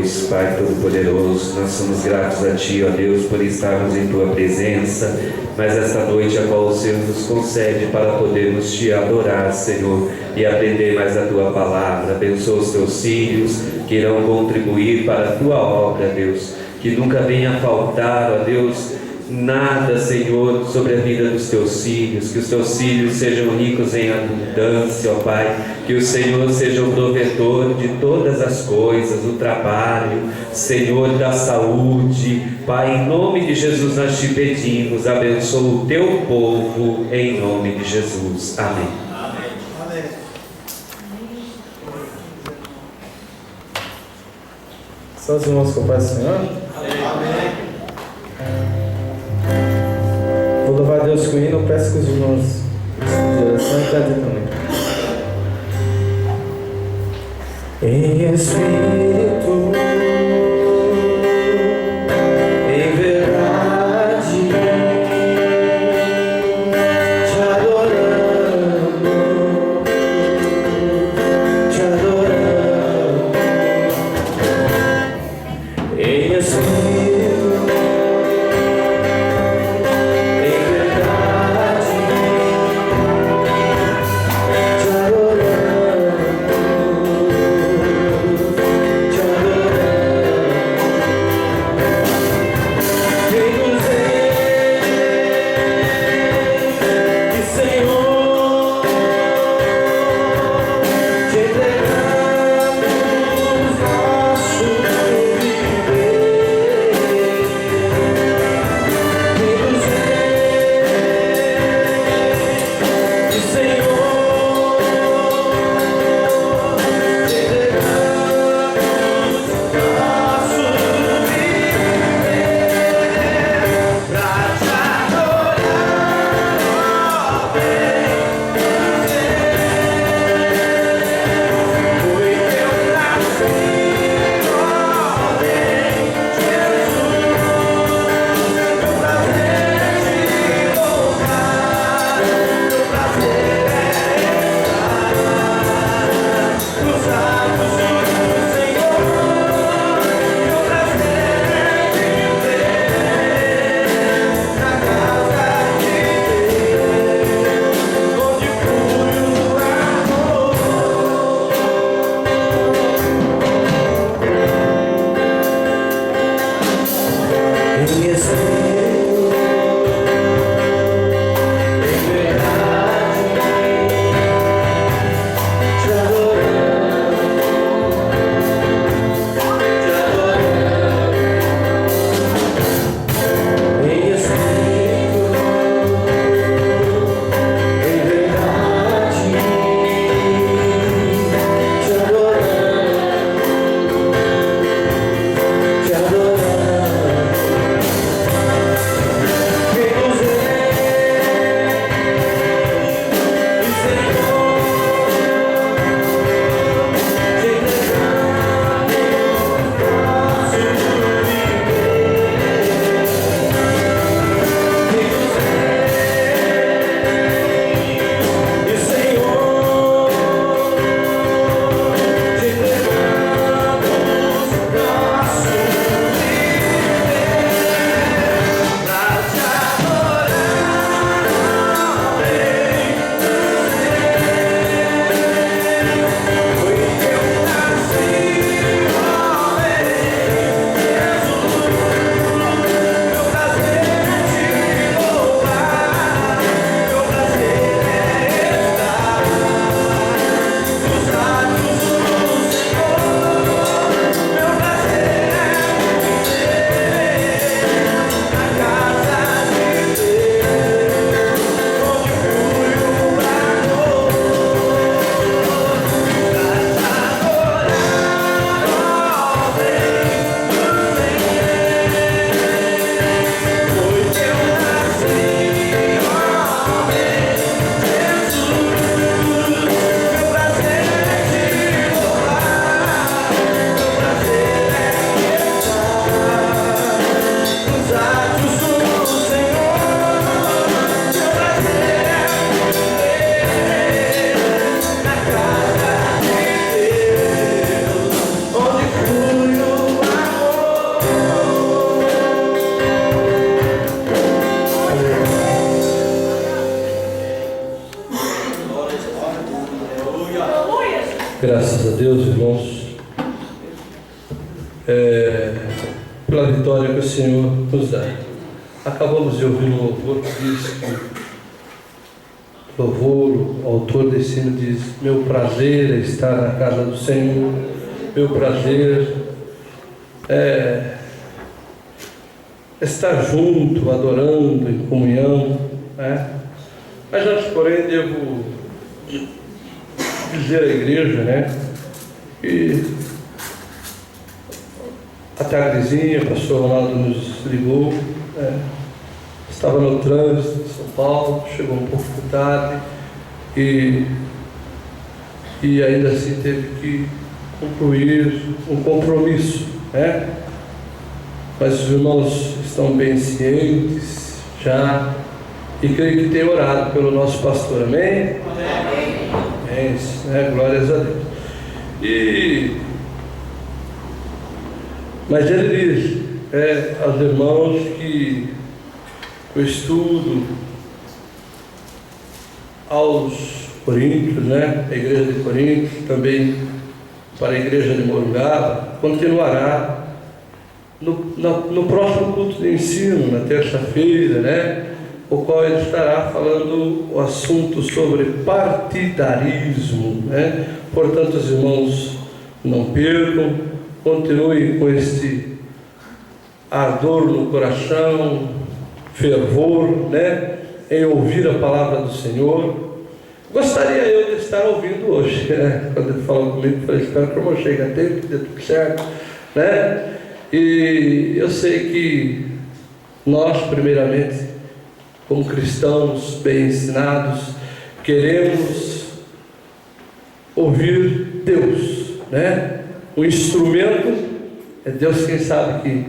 Deus, Pai Todo-Poderoso, nós somos gratos a Ti, ó Deus, por estarmos em Tua presença, mas esta noite a qual o Senhor nos concede para podermos Te adorar, Senhor, e aprender mais a Tua palavra. Abençoa os Teus filhos que irão contribuir para a Tua obra, Deus, que nunca venha faltar, ó Deus, nada, Senhor, sobre a vida dos Teus filhos, que os Teus filhos sejam ricos em abundância, ó Pai, que o Senhor seja o provedor de todas as coisas, do trabalho, Senhor, da saúde, Pai, em nome de Jesus nós Te pedimos, abençoa o Teu povo, em nome de Jesus, amém. Amém. Só os irmãos com o Pai do Senhor? Amém. Vou louvar a Deus com o hino, peço que os irmãos de oração e cadê também. Em Espírito, em verdade, te adorando, te adorando. Em Espírito, em verdade, te adorando. Graças a Deus, irmãos, pela vitória que o Senhor nos dá. Acabamos de ouvir um louvor que diz que o autor desse hino diz: meu prazer é estar na casa do Senhor, meu prazer é estar junto, adorando, em comunhão, né? Mas antes, porém, devo dizer à igreja, né, que a tardezinha, o pastor Ronaldo nos ligou, estava no trânsito de São Paulo, chegou um pouco tarde e ainda assim teve que concluir um compromisso, né? Mas os irmãos estão bem cientes já e creio que tem orado pelo nosso pastor, amém? Amém, né? Glórias a Deus. Mas ele diz aos irmãos que o estudo aos Coríntios, né? A igreja de Coríntios, também para a igreja de Morungaba, continuará no próximo culto de ensino, na terça-feira, né? O qual ele estará falando o assunto sobre partidarismo, né? Portanto, os irmãos não percam, continuem com este ardor no coração, fervor, né? Em ouvir a palavra do Senhor. Gostaria eu de estar ouvindo hoje, né? Quando ele falou comigo, eu falei: espero que eu não chegue a tempo, que dê tudo certo, né? E eu sei que nós, primeiramente, como cristãos bem ensinados, queremos ouvir Deus, né? O instrumento é Deus quem sabe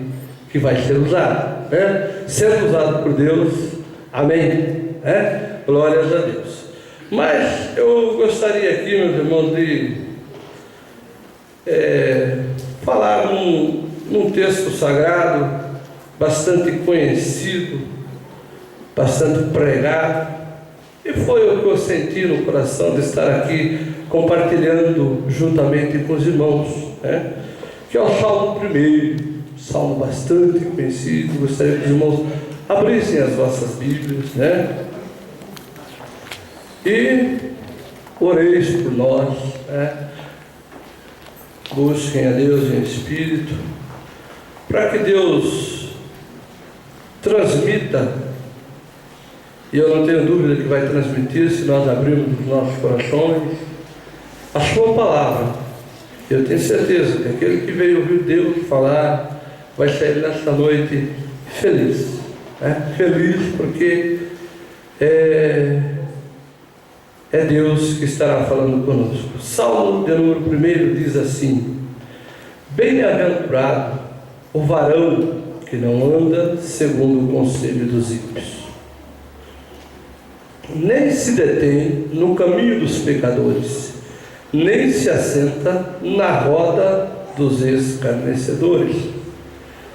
que vai ser usado, né? Sendo usado por Deus, amém, né? Glórias a Deus. Mas eu gostaria aqui, meus irmãos, de falar num texto sagrado bastante conhecido, bastante pregado, e foi o que eu senti no coração de estar aqui compartilhando juntamente com os irmãos, né? Que é o Salmo 1, salmo bastante conhecido. Gostaria que os irmãos abrissem as vossas Bíblias, né? E oreis por nós, né? Busquem a Deus em espírito, para que Deus transmita, e eu não tenho dúvida que vai transmitir, se nós abrirmos os nossos corações, a sua palavra. Eu tenho certeza que aquele que veio ouvir Deus falar vai sair nesta noite feliz, né? Feliz porque é Deus que estará falando conosco. Salmo de número 1 diz assim: bem-aventurado o varão que não anda segundo o conselho dos ímpios, nem se detém no caminho dos pecadores, nem se assenta na roda dos escarnecedores.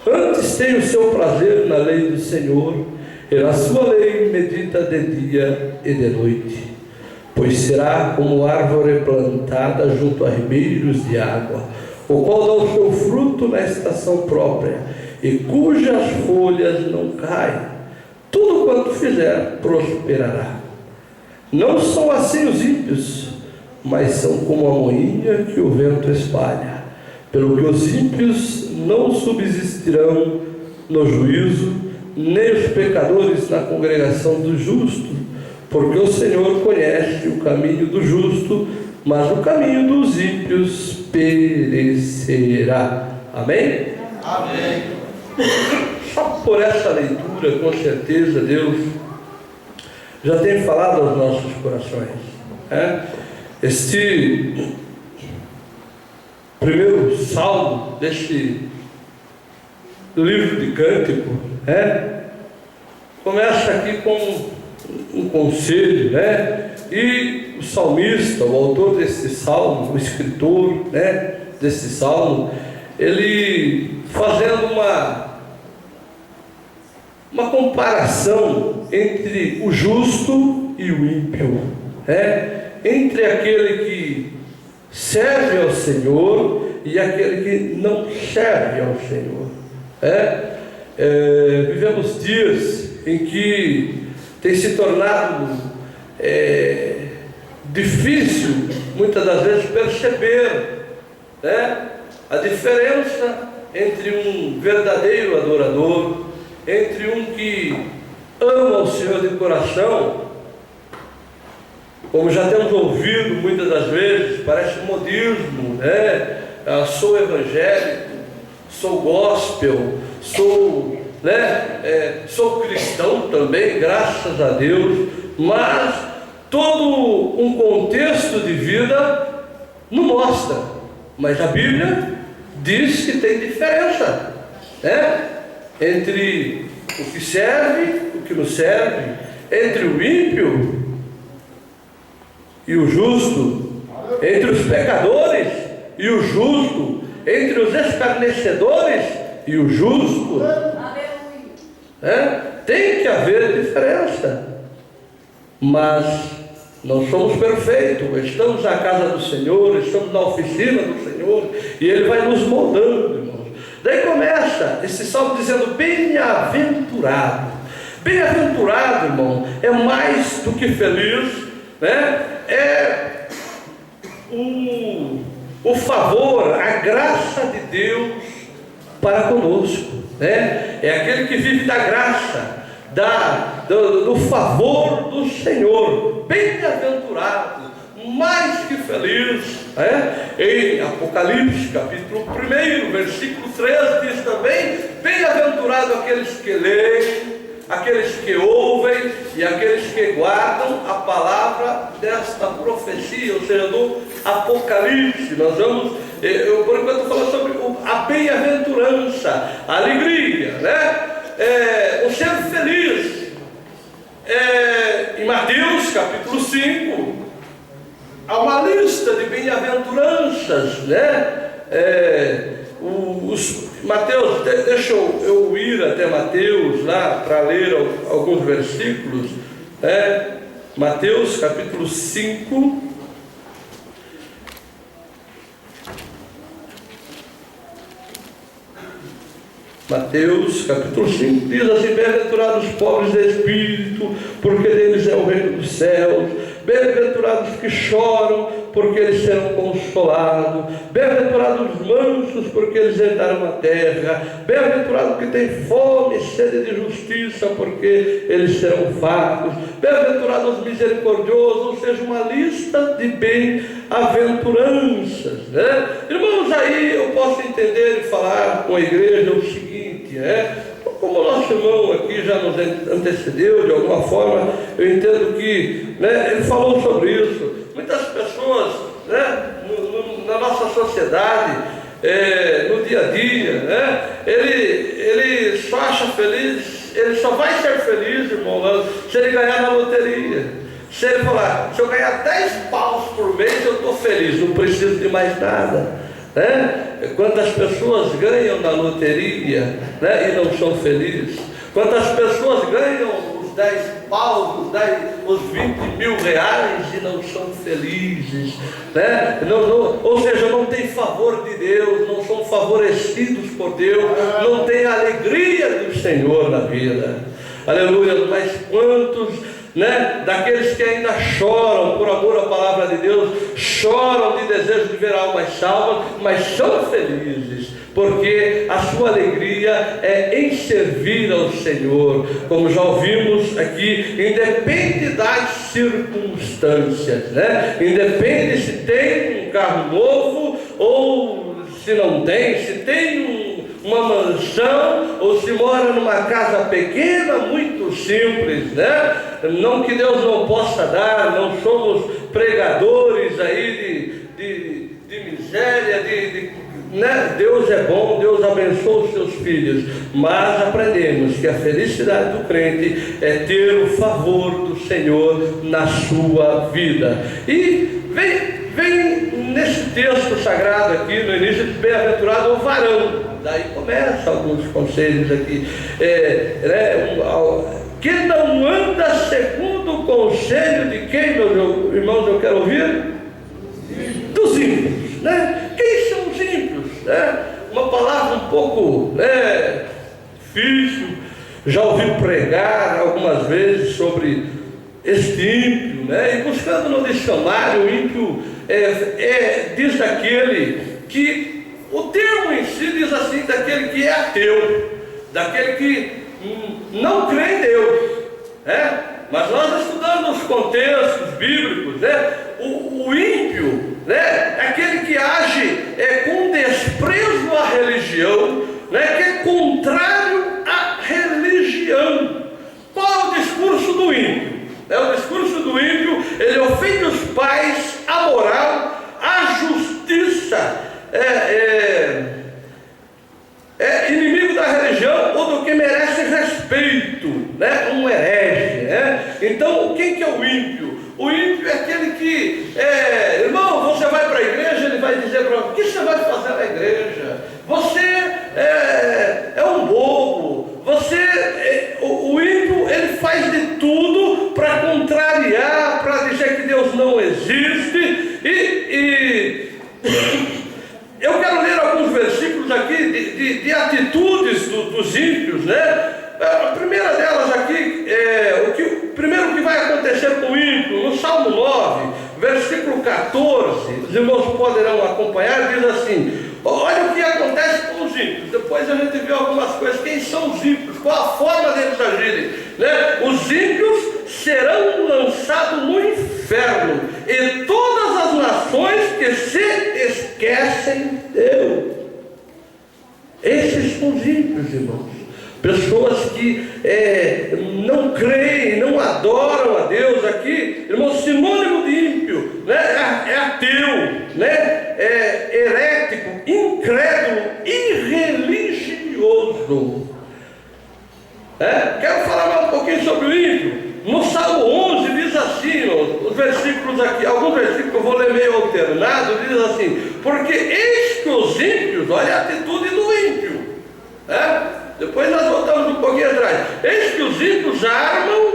Antes tem o seu prazer na lei do Senhor, e na sua lei medita de dia e de noite. Pois será como árvore plantada junto a ribeiros de água, o qual dá o seu fruto na estação própria, e cujas folhas não caem. Tudo quanto fizer prosperará. Não são assim os ímpios, mas são como a moinha que o vento espalha. Pelo que os ímpios não subsistirão no juízo, nem os pecadores na congregação do justo, porque o Senhor conhece o caminho do justo, mas o caminho dos ímpios perecerá. Amém? Amém. Só por essa leitura, com certeza, Deus já tem falado aos nossos corações, né? Este primeiro salmo deste livro de Cântico, né? Começa aqui com um conselho, né? E o salmista, o autor desse salmo, o escritor, né, desse salmo, ele fazendo uma comparação entre o justo e o ímpio, né? Entre aquele que serve ao Senhor e aquele que não serve ao Senhor. Vivemos dias em que tem se tornado difícil, muitas das vezes, perceber a diferença entre um verdadeiro adorador, entre um que ama o Senhor de coração, como já temos ouvido muitas das vezes, parece modismo, sou evangélico, sou gospel, sou cristão também, graças a Deus, mas todo um contexto de vida não mostra. Mas a Bíblia diz que tem diferença entre o que serve e o que não serve, entre o ímpio e o justo, entre os pecadores e o justo, entre os escarnecedores e o justo. Tem que haver diferença, mas não somos perfeitos. Estamos na casa do Senhor, estamos na oficina do Senhor, e Ele vai nos moldando, irmãos. Daí começa esse salmo dizendo: bem-aventurado. Bem-aventurado, irmão, é mais do que feliz, é o favor, a graça de Deus para conosco, é aquele que vive da graça, do favor do Senhor. Bem-aventurado, mais que feliz, em Apocalipse capítulo 1, versículo 13 diz também: bem-aventurado aqueles que leem, aqueles que ouvem e aqueles que guardam a palavra desta profecia, ou seja, do Apocalipse. Nós vamos, por enquanto, falando sobre a bem-aventurança, a alegria, o ser feliz. Em Mateus capítulo 5, há uma lista de bem-aventuranças, Mateus, deixa eu ir até Mateus lá para ler alguns versículos. Mateus capítulo 5. Mateus capítulo 5 diz assim: bem-aventurados os pobres de espírito, porque deles é o reino dos céus. Bem-aventurados que choram, porque eles serão consolados. Bem-aventurados os mansos, porque eles herdarão a terra. Bem-aventurados que têm fome e sede de justiça, porque eles serão fartos. Bem-aventurados os misericordiosos, ou seja, uma lista de bem-aventuranças, Irmãos, aí eu posso entender e falar com a igreja o seguinte, como o nosso irmão aqui já nos antecedeu, de alguma forma, eu entendo que ele falou sobre isso. Muitas pessoas, na nossa sociedade, no dia a dia, ele só acha feliz, ele só vai ser feliz, irmão, se ele ganhar na loteria. Se ele falar: se eu ganhar 10 paus por mês, eu estou feliz, não preciso de mais nada. Quantas pessoas ganham na loteria, e não são felizes? Quantas pessoas ganham os 10 paus, os 20 mil reais e não são felizes, ou seja, não tem favor de Deus, não são favorecidos por Deus, não tem a alegria do Senhor na vida. Aleluia. Mas quantos daqueles que ainda choram por amor à palavra de Deus, choram de desejo de ver almas salvas, mas são felizes, porque a sua alegria é em servir ao Senhor. Como já ouvimos aqui, independe das circunstâncias, independe se tem um carro novo ou se não tem, se tem uma mansão ou se mora numa casa pequena, muito simples, não que Deus não possa dar, não somos pregadores aí de miséria, Deus é bom, Deus abençoa os seus filhos, mas aprendemos que a felicidade do crente é ter o favor do Senhor na sua vida. E vem nesse texto sagrado aqui no início, de bem-aventurado o varão. Daí começa alguns conselhos aqui, que não anda segundo o conselho de quem, meus irmãos, eu quero ouvir? dos ímpios, né? Quem são os ímpios? Né? Uma palavra um pouco difícil. Já ouvi pregar algumas vezes sobre este ímpio, né? E buscando no dicionário, o ímpio diz daquele que, o termo em si diz assim, daquele que é ateu, daquele que não crê em Deus, né? Mas nós estudando os contextos bíblicos, né? O ímpio, né? É aquele que age com desprezo à religião, né? Que é contrário à religião. Qual é o discurso do ímpio? O discurso do ímpio, ele ofende os pais, a moral, a justiça, inimigo da religião ou do que merece respeito, né? Um herege, né? Então, quem que é o ímpio? O ímpio é aquele que, irmão, você vai para a igreja, ele vai dizer para você: o que você vai fazer na igreja? Você é um bobo. O ímpio, ele faz de tudo para contrariar, para dizer que Deus não existe. Eu quero ler alguns versículos aqui de atitudes dos ímpios, né? A primeira delas aqui, primeiro que vai acontecer com o ímpio, no Salmo 9, versículo 14, os irmãos poderão acompanhar, diz assim: olha o que acontece com os ímpios. Depois a gente vê algumas coisas. Quem são os ímpios? Qual a forma deles agirem, né? Os ímpios serão lançados no inferno, e todas as nações que se esquecem de Deus. Esses são os ímpios, irmãos. Pessoas que não creem, não adoram a Deus. Aqui, irmão, sinônimo de ímpio, né? É ateu, né? É herético, incrédulo, irreligioso. Quero falar mais um pouquinho sobre o ímpio. No Salmo 11 diz assim, os versículos aqui, alguns versículos que eu vou ler meio alternado, diz assim: porque eis que os ímpios, olha a atitude do ímpio, depois nós voltamos um pouquinho atrás. Eis que os ímpios armam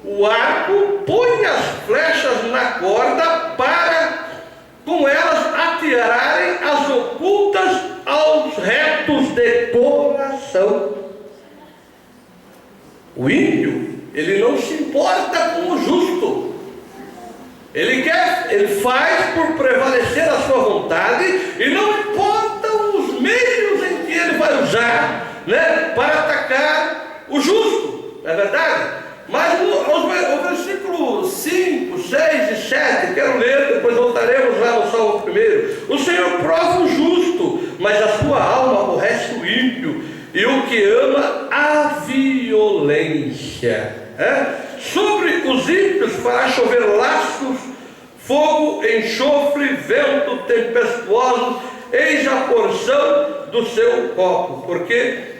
o arco, põem as flechas na corda para com elas atirarem as ocultas aos retos de coração. O ímpio, ele não se importa com o justo. Ele faz por prevalecer a sua vontade, e não importam os meios em que ele vai usar, né, para atacar o justo, não é verdade? Mas o versículo 5, 6 e 7, quero ler, depois voltaremos lá no Salmo 1. O Senhor prova o justo, mas a sua alma aborrece o ímpio, e o que ama a violência. Sobre os ímpios fará chover laços, fogo, enxofre, vento tempestuoso, eis a porção do seu copo. Porque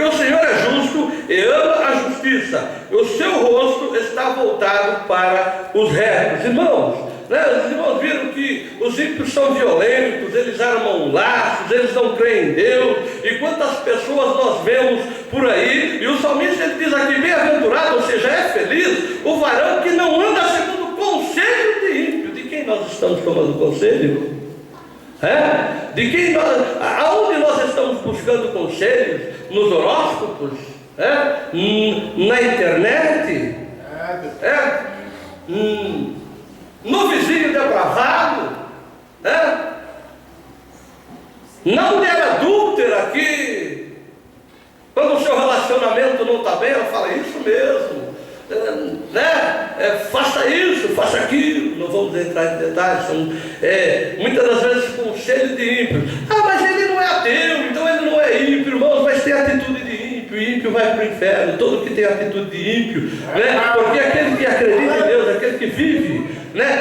o Senhor é justo e ama a justiça, e o seu rosto está voltado para os retos. Irmãos, os irmãos viram que os ímpios são violentos, eles armam laços, eles não creem em Deus, e quantas pessoas nós vemos por aí, e o salmista ele diz aqui: bem-aventurado, ou seja, é feliz o varão que não anda segundo o conselho de ímpio. De quem nós estamos tomando conselho? De quem aonde nós estamos buscando conselhos? Nos horóscopos? Na internet? No vizinho depravado? Na mulher adúltera que, quando o seu relacionamento não está bem, ela fala: isso mesmo, faça isso, faça aquilo. Não vamos entrar em detalhes, são muitas das vezes conselho de ímpio. Mas ele não é ateu, então ele não é ímpio, irmãos, mas tem atitude de ímpio. Ímpio vai para o inferno, todo que tem atitude de ímpio, porque aquele que acredita em Deus, aquele que vive,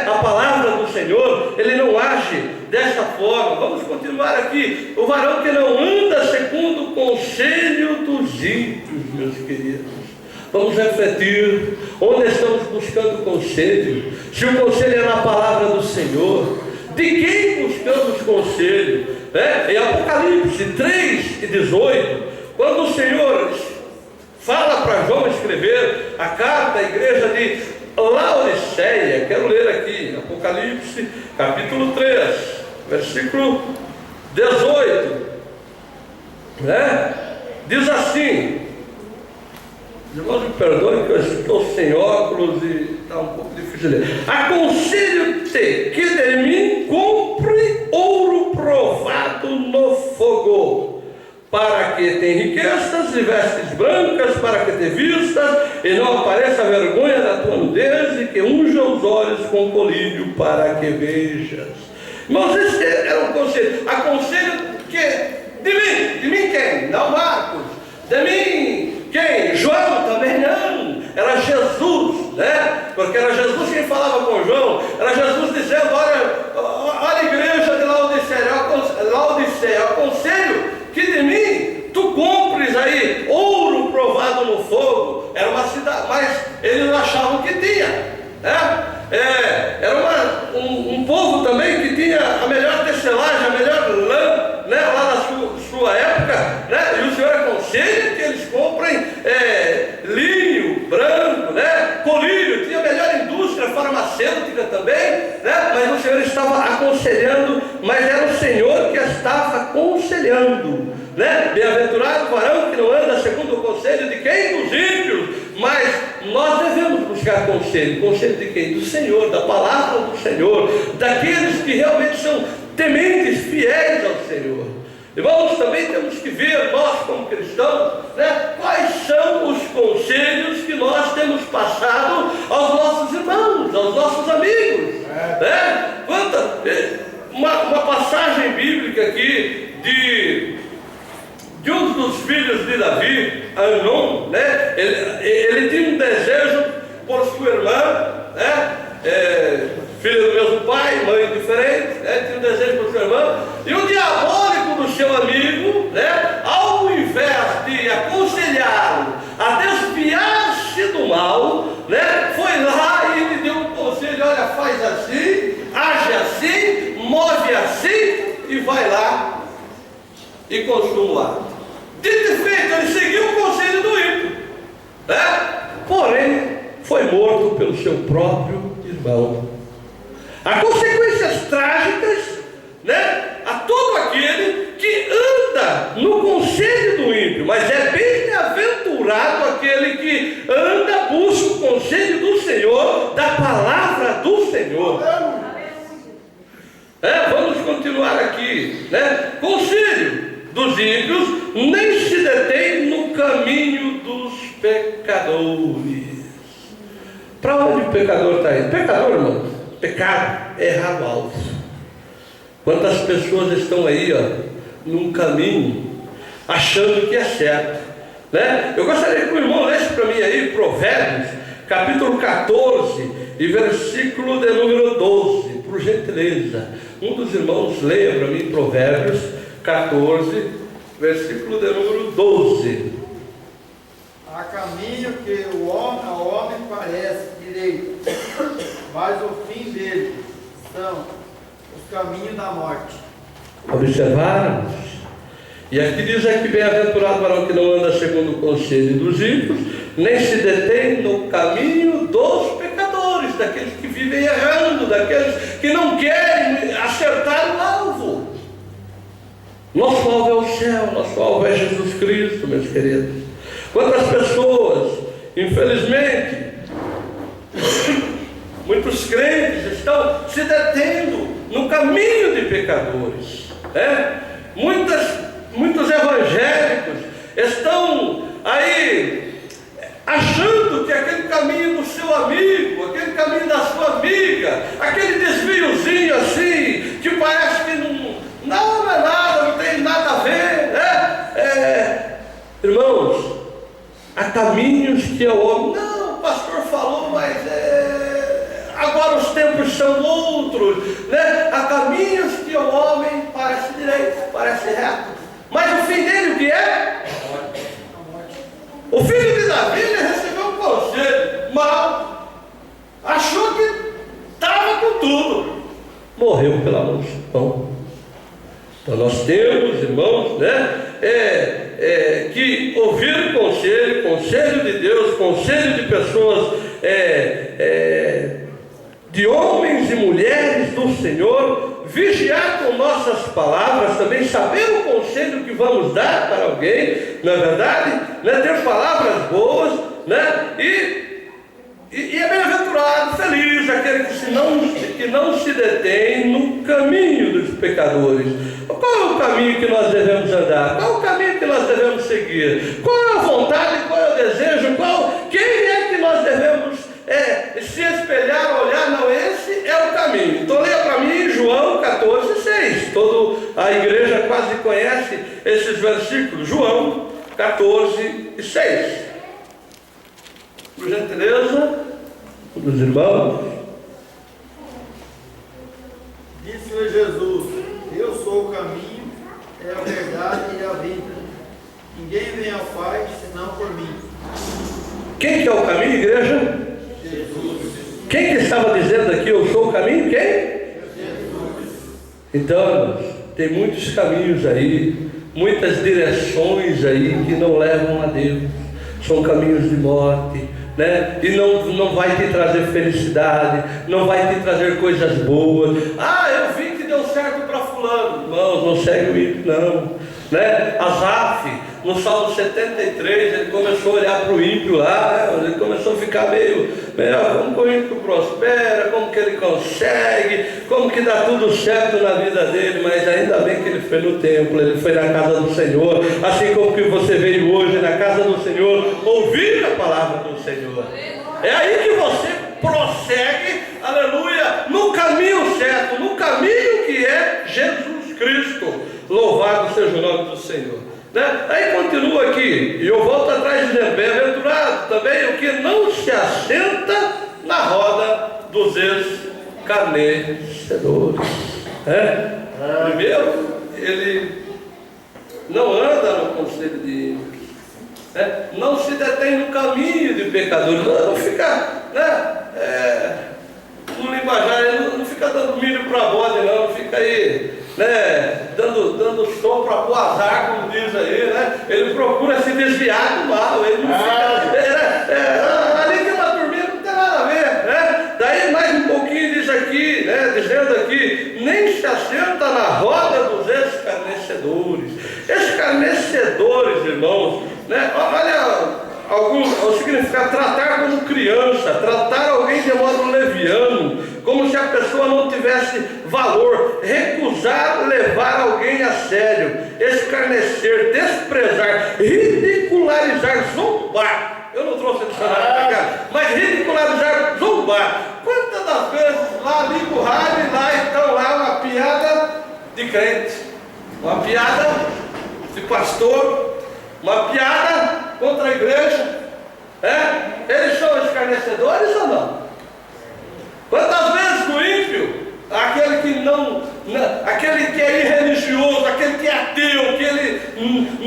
a palavra do Senhor, ele não age dessa forma. Vamos continuar aqui. O varão que não anda segundo o conselho dos ímpios, meus queridos. Vamos refletir onde estamos buscando conselho. Se o conselho é na palavra do Senhor, de quem buscamos conselho? Em Apocalipse 3 e 18, quando o Senhor fala para João escrever a carta à igreja de Laodiceia, quero ler aqui, Apocalipse, capítulo 3, versículo 18, né? Diz assim, irmãos, me perdoem que eu estou sem óculos e está um pouco difícil de ler. Aconselho-te que de mim compre ouro provado no fogo, para que te enriqueças e vestes brancas, para que te vistas e não apareça a vergonha da tua nudez, e que unja os olhos com colírio, para que vejas. Irmãos, esse era um conselho. Aconselho que de mim quem? Não Marcos. De mim quem? João também não. Era Jesus, né? Porque era Jesus quem falava com João. Era Jesus dizendo: olha a igreja de Laodiceia, aconselho que de mim tu compres aí ouro provado no fogo. Era uma cidade, mas eles achavam que tinha, né? Era um povo também que tinha a melhor tecelagem, a melhor lã, né? Lá na sua época, né? E o Senhor aconselha que eles comprem linho branco, né? Colírio, tinha a melhor indústria farmacêutica também, né? Mas o Senhor estava aconselhando, mas era o Senhor que estava aconselhando, né? Bem-aventurado o varão que não anda segundo o conselho de quem? Dos ímpios. Mas nós devemos buscar conselho. Conselho de quem? Do Senhor, da palavra do Senhor, daqueles que realmente são tementes, fiéis ao Senhor. Irmãos, também temos que ver, nós como cristãos, né, quais são os conselhos que nós temos passado aos nossos irmãos, aos nossos amigos. Né? Uma passagem bíblica aqui de um dos filhos de Davi, Amnon, né? Ele tinha um desejo por sua irmã, né? Filho do mesmo pai, mãe diferente, né? Tinha um desejo por sua irmã, e o diabólico do seu amigo, né? Ao invés de aconselhá-lo a desviar-se do mal, né? Foi lá e lhe deu um conselho: olha, faz assim, age assim, move assim, e vai lá e consuma o ato. Dito e feito, ele seguiu o conselho do ímpio, né? Porém, foi morto pelo seu próprio irmão. Há consequências trágicas, né, a todo aquele que anda no conselho do ímpio, mas é bem-aventurado aquele que anda, busca o conselho do Senhor, da palavra do Senhor. Vamos continuar aqui, né? Conselho dos ímpios nem se detém no caminho dos pecadores. Para onde o pecador está indo? Pecador, irmão, pecado é errar o alvo. Quantas pessoas estão aí, num caminho, achando que é certo, né? Eu gostaria que o irmão lesse para mim aí Provérbios, capítulo 14 e versículo de número 12, por gentileza. Um dos irmãos leia para mim Provérbios 14, versículo de número 12. Há caminho que ao homem parece direito, mas o fim dele são os caminhos da morte. Observaram? E aqui diz que bem-aventurado o varão que não anda segundo o conselho dos ímpios, nem se detém no caminho dos pecadores, daqueles que vivem errando, daqueles que não querem acertar o alvo. Nosso alvo é o céu, nosso alvo é Jesus Cristo, meus queridos. Quantas pessoas, infelizmente, muitos crentes estão se detendo no caminho de pecadores, né? Muitos evangélicos estão aí achando que aquele caminho do seu amigo, aquele caminho da sua amiga, aquele desviozinho assim, que parece que não é nada, não tem nada a ver, né? Irmãos, há caminhos que o homem, não, o pastor falou, mas agora os tempos são outros, né? Há caminhos que o homem parece direito, parece reto, mas o fim dele o que é? O filho de Davi, ele recebeu um conselho mal, achou que estava com tudo, morreu pela mão. Então nós temos, irmãos, né, que ouvir conselho de Deus, conselho de pessoas de homens e mulheres do Senhor, vigiar com nossas palavras, também saber o conselho que vamos dar para alguém, não é verdade? Né? Ter palavras boas, né? E é bem-aventurado, feliz, aquele que não se detém no caminho dos pecadores. Qual é o caminho que nós devemos andar? Qual é o caminho que nós devemos seguir? Qual é a vontade, qual é o desejo? Quem é que nós devemos se espelhar, olhar? Não, esse é o caminho. Então leia para mim João 14:6. Toda a igreja quase conhece esses versículos. João 14:6. Por gentileza, dos irmãos. Disse-lhe Jesus: eu sou o caminho, é a verdade e a vida. Ninguém vem ao Pai senão por mim. Quem que é o caminho, igreja? Jesus. Quem que estava dizendo aqui, eu sou o caminho? Quem? Jesus. Então, tem muitos caminhos aí, muitas direções aí que não levam a Deus. São caminhos de morte, né? E não vai te trazer felicidade, não vai te trazer coisas boas. Ah, eu vi que deu certo para fulano. Irmãos, não segue o ímpio, não, né? Asaf, no Salmo 73, ele começou a olhar para o ímpio lá, né? Ele começou a ficar meio como que o ímpio prospera, como que ele consegue, como que dá tudo certo na vida dele. Mas ainda bem que ele foi no templo, ele foi na casa do Senhor, assim como que você veio hoje na casa do Senhor, ouvir a palavra do Senhor. É aí que você prossegue, aleluia, no caminho certo, no caminho que é Jesus Cristo. Louvado seja o nome do Senhor, né? Aí continua aqui, e eu volto atrás dizendo: bem-aventurado também o que não se assenta na roda dos escarnecedores. Primeiro, ele não anda no conselho de ímpios, não se detém no caminho de pecadores, não fica, no linguajar, ele não fica dando milho para bode, não fica aí, dando som para o azar, como diz aí, né? Ele procura se desviar do mal, ele não fica, ali tem uma turminha, não tem nada a ver, né? Daí mais um pouquinho diz aqui, dizendo aqui: nem se assenta na roda dos escarnecedores. Escarnecedores, irmãos, né? Olha o significado: tratar como criança, tratar alguém de modo leviano, como se a pessoa não tivesse valor, recusar levar alguém a sério, escarnecer, desprezar, ridicularizar, zombar. Eu não trouxe dicionário para cá, mas ridicularizar, zombar. Quantas das vezes lá liga o rádio e lá então lá uma piada de crente, uma piada de pastor, uma piada contra a igreja, eles são escarnecedores ou não? Quantas vezes no ímpio, aquele que é irreligioso, aquele que é ateu, que ele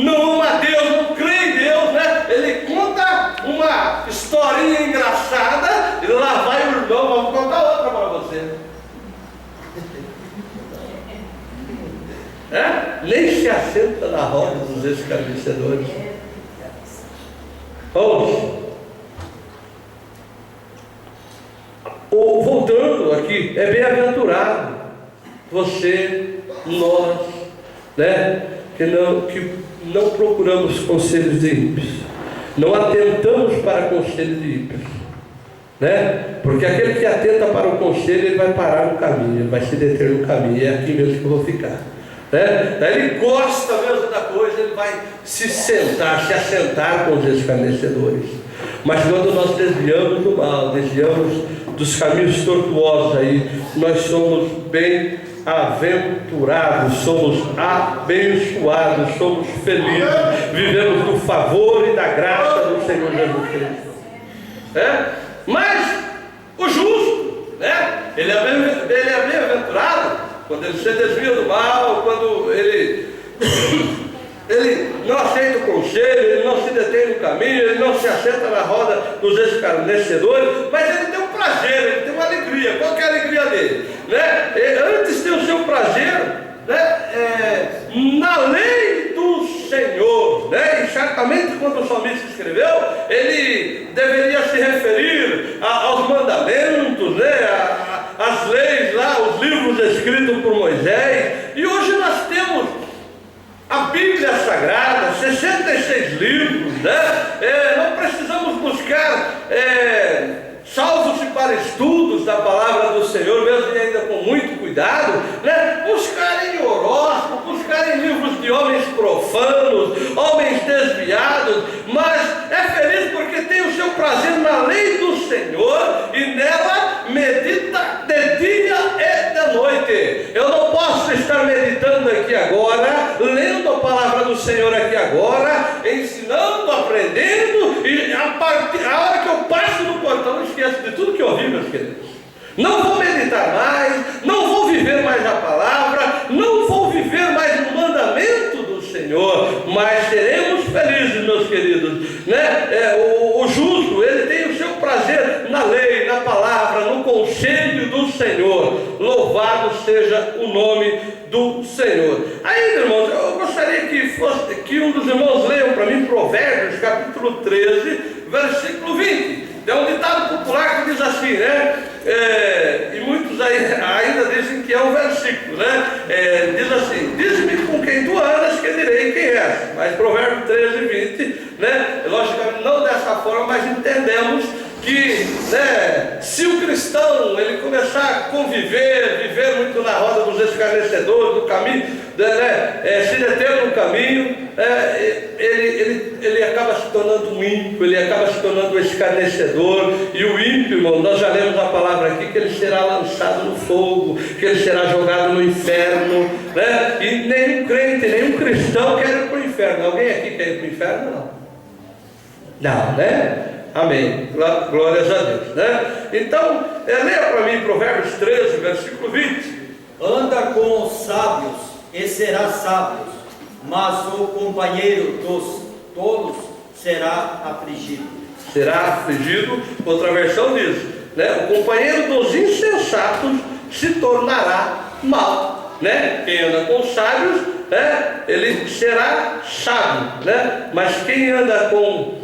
não ama Deus, não crê em Deus, né? Ele conta uma historinha engraçada e lá vai o irmão: vamos contar outra para você. Nem se assenta na roda dos escarnecedores. Vamos. Voltando aqui, é bem-aventurado você, nós, que não procuramos conselhos de ímpios, não atentamos para conselhos de ímpios, porque aquele que atenta para o conselho, ele vai parar no caminho, ele vai se deter no caminho, é aqui mesmo que eu vou ficar. Ele gosta mesmo da coisa, ele vai se assentar com os escarnecedores. Mas quando nós desviamos do mal, desviamos dos caminhos tortuosos aí, nós somos bem-aventurados, somos abençoados, somos felizes, vivemos do favor e da graça do Senhor Jesus Cristo. Mas o justo, ele é bem-aventurado quando ele se desvia do mal, quando ele não aceita o conselho, ele não se detém no caminho, ele não se assenta na roda dos escarnecedores, mas ele tem um prazer, ele tem uma alegria. Qual que é a alegria dele? Antes tem o seu prazer na lei do Senhor, e certamente quando o salmista escreveu, ele deveria se referir aos mandamentos, né? As leis lá, os livros escritos por Moisés. E hoje nós temos a Bíblia Sagrada, 66 livros, né? Não precisamos buscar salvos para estudos da palavra do Senhor, mesmo e ainda com muito cuidado, né? Buscar em horóscopo, buscar em livros de homens profanos, homens desviados, mas é feliz porque tem o seu prazer na lei do Senhor e nela medita de dia e de noite. Eu não posso estar meditando aqui agora, lendo a palavra do Senhor aqui agora, ensinando, aprendendo, e a hora que eu passo no portão eu esqueço de tudo que eu ouvi, meus queridos. Não vou meditar mais, não vou viver mais a palavra, não vou viver mais no mandamento do Senhor, mas seremos felizes, meus queridos, né? O justo, ele tem o seu prazer na lei, na palavra, no conselho do Senhor. Louvado seja o nome do Senhor. Aí, irmãos, eu gostaria que um dos irmãos leiam para mim Provérbios, capítulo 13, versículo 20. É um ditado popular que diz assim, né? E muitos ainda dizem que é um versículo, né? Diz assim: diz-me com quem tu andas, que direi quem és. Mas Provérbio 13, 20, né? Logicamente não dessa forma, mas entendemos que, né, se o cristão ele começar a conviver, viver muito na roda dos escarnecedores, do caminho, né, se deter no caminho, ele acaba se tornando um ímpio, ele acaba se tornando um escarnecedor. E o ímpio, irmão, nós já lemos a palavra aqui, que ele será lançado no fogo, que ele será jogado no inferno, né? E nenhum crente, nenhum cristão quer ir para o inferno. Alguém aqui quer ir para o inferno? Não, né? Amém, glórias a Deus, né? Então, leia para mim Provérbios 13, versículo 20. Anda com os sábios e serás sábio, mas o companheiro dos tolos será afligido. Será afligido, outra versão diz, né? O companheiro dos insensatos se tornará mal, né? Quem anda com os sábios, né, ele será sábio, né? Mas quem anda com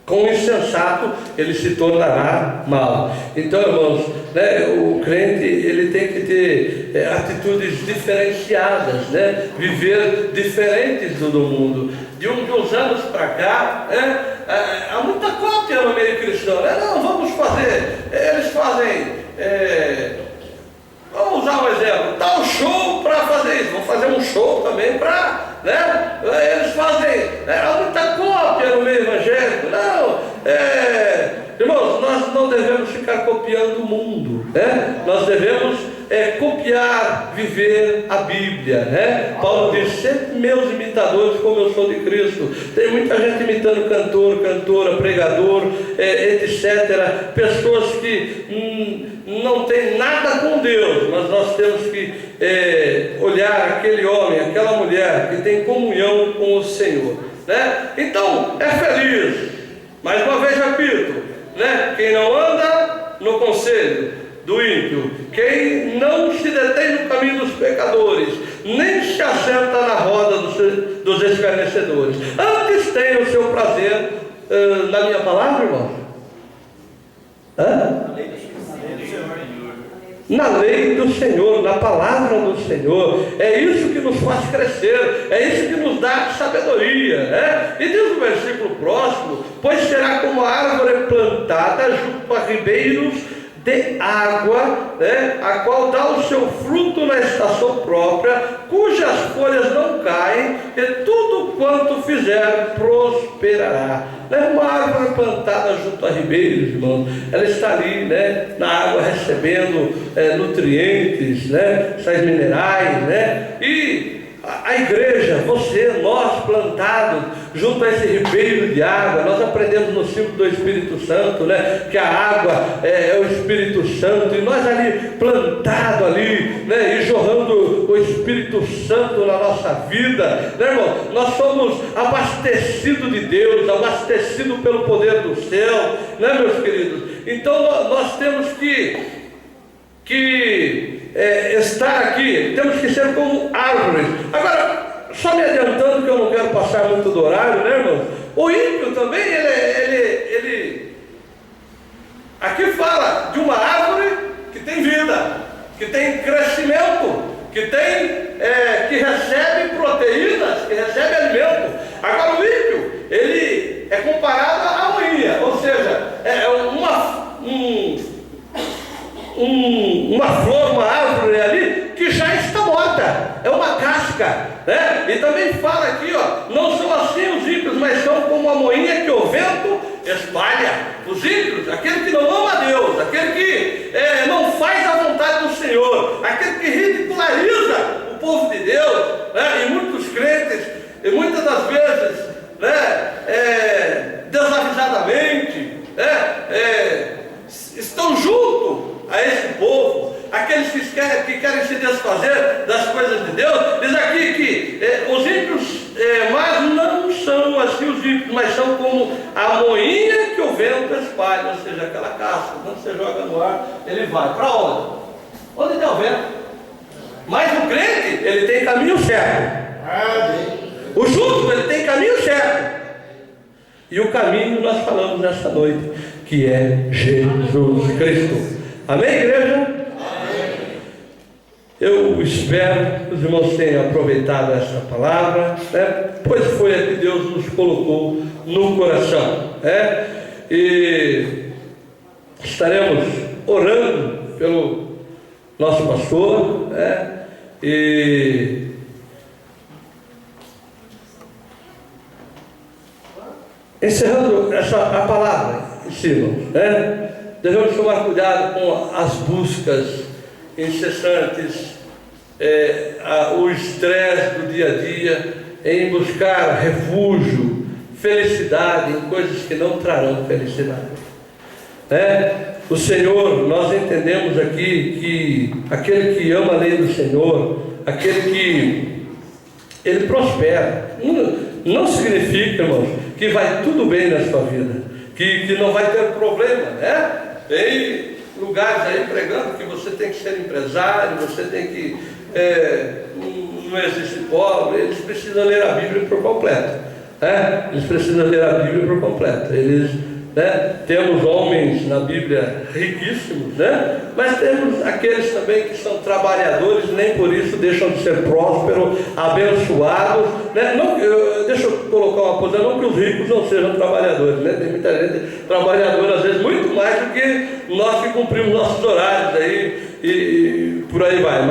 o insensato, ele se tornará mal. Então, irmãos, né, o crente ele tem que ter atitudes diferenciadas, né? Viver diferentes do mundo. De uns anos para cá, há muita cópia no meio cristão, né? Não, vamos fazer, eles fazem, vamos usar um exemplo, tal show para fazer isso, vamos fazer um show também para, né? Eles fazem, há muita cópia no meio evangélico. Não, irmãos, nós não devemos ficar copiando o mundo, né? Nós devemos copiar, viver a Bíblia, né? Paulo diz: sempre meus imitadores como eu sou de Cristo. Tem muita gente imitando cantor, cantora, pregador, etc. Pessoas que não tem nada com Deus, mas nós temos que olhar aquele homem, aquela mulher que tem comunhão com o Senhor, né? Então, é feliz, mais uma vez repito, né? Quem não anda no conselho do ímpio, quem não se detém no caminho dos pecadores, nem se assenta na roda dos escarnecedores. Antes tem o seu prazer na minha palavra, irmão. Na lei do Senhor, na palavra do Senhor. É isso que nos faz crescer, é isso que nos dá sabedoria, né? E diz o versículo próximo: pois será como a árvore plantada junto a ribeiros de água, né, a qual dá o seu fruto na estação própria, cujas folhas não caem, e tudo quanto fizer prosperará. Uma árvore plantada junto a ribeiros, irmãos, ela está ali, né, na água, recebendo nutrientes, né, sais minerais, né? E a igreja, você, nós plantados junto a esse ribeiro de água, nós aprendemos no ciclo do Espírito Santo, né, que a água é o Espírito Santo, e nós ali plantados ali, né, e jorrando o Espírito Santo na nossa vida, né, irmão? Nós somos abastecidos de Deus, abastecidos pelo poder do céu, né, meus queridos? Então nós temos que estar aqui, temos que ser como árvores. Agora, só me adiantando que eu não quero passar muito do horário, né, irmão? O ímpio também, ele aqui fala de uma árvore que tem vida, que tem crescimento, que recebe proteínas, que recebe alimento. Agora o ímpio, ele é comparado à moinha, ou seja, é uma flor, uma árvore ali que já está morta, é uma casca, né? E também fala aqui, ó, não são assim os ímpios, mas são como a moinha que o vento espalha. Os ímpios, aquele que não ama a Deus, aquele que não faz a vontade do Senhor, aquele que ridiculariza o povo de Deus, né? E muitos crentes, e muitas das vezes, né, desavisadamente, né, estão junto a esse povo, aqueles que querem se desfazer das coisas de Deus. Diz aqui que os ímpios, mas não são assim os ímpios, mas são como a moinha que o vento espalha, ou seja, aquela casca, quando você joga no ar, ele vai para onde? Onde der o vento. Mas o crente, ele tem caminho certo. O justo, ele tem caminho certo. E o caminho nós falamos nessa noite, que é Jesus Cristo. Amém, igreja? Amém. Eu espero que os irmãos tenham aproveitado essa palavra, né? Pois foi a que Deus nos colocou no coração, né? E estaremos orando pelo nosso pastor, né? E encerrando a palavra, irmãos, né? Devemos tomar cuidado com as buscas incessantes, o estresse do dia a dia, em buscar refúgio, felicidade em coisas que não trarão felicidade. O Senhor, nós entendemos aqui que aquele que ama a lei do Senhor, aquele que ele prospera, não significa, irmãos, que vai tudo bem na sua vida, que não vai ter problema, né? Tem lugares aí pregando que você tem que ser empresário, você tem que não existe pobre. Eles precisam ler a Bíblia por completo, né? Eles precisam ler a Bíblia por completo. Temos homens na Bíblia riquíssimos, né? Mas temos aqueles também que são trabalhadores, nem por isso deixam de ser prósperos, abençoados, né? Deixa eu colocar uma coisa, não que os ricos não sejam trabalhadores, né? Tem muita gente trabalhadora, às vezes muito mais do que nós que cumprimos nossos horários aí e por aí vai.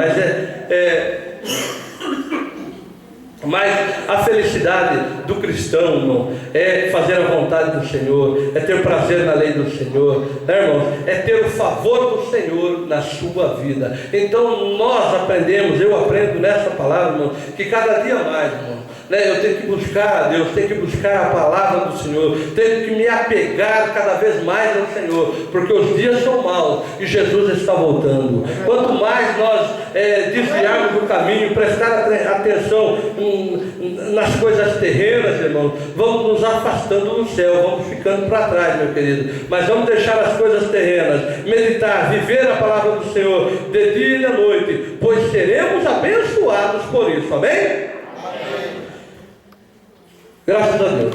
Mas a felicidade do cristão, irmão, é fazer a vontade do Senhor, é ter prazer na lei do Senhor, né, irmãos? É ter o favor do Senhor na sua vida. Então nós aprendemos, eu aprendo nessa palavra, irmão, que cada dia mais, irmão, né, eu tenho que buscar a Deus, tenho que buscar a palavra do Senhor, tenho que me apegar cada vez mais ao Senhor, porque os dias são maus e Jesus está voltando. Quanto mais nós desviarmos do caminho, prestar atenção nas coisas terrenas, irmãos, vamos nos afastando do céu, vamos ficando para trás, meu querido. Mas vamos deixar as coisas terrenas, meditar, viver a palavra do Senhor de dia e de noite, pois seremos abençoados por isso. Amém? Graças a Deus.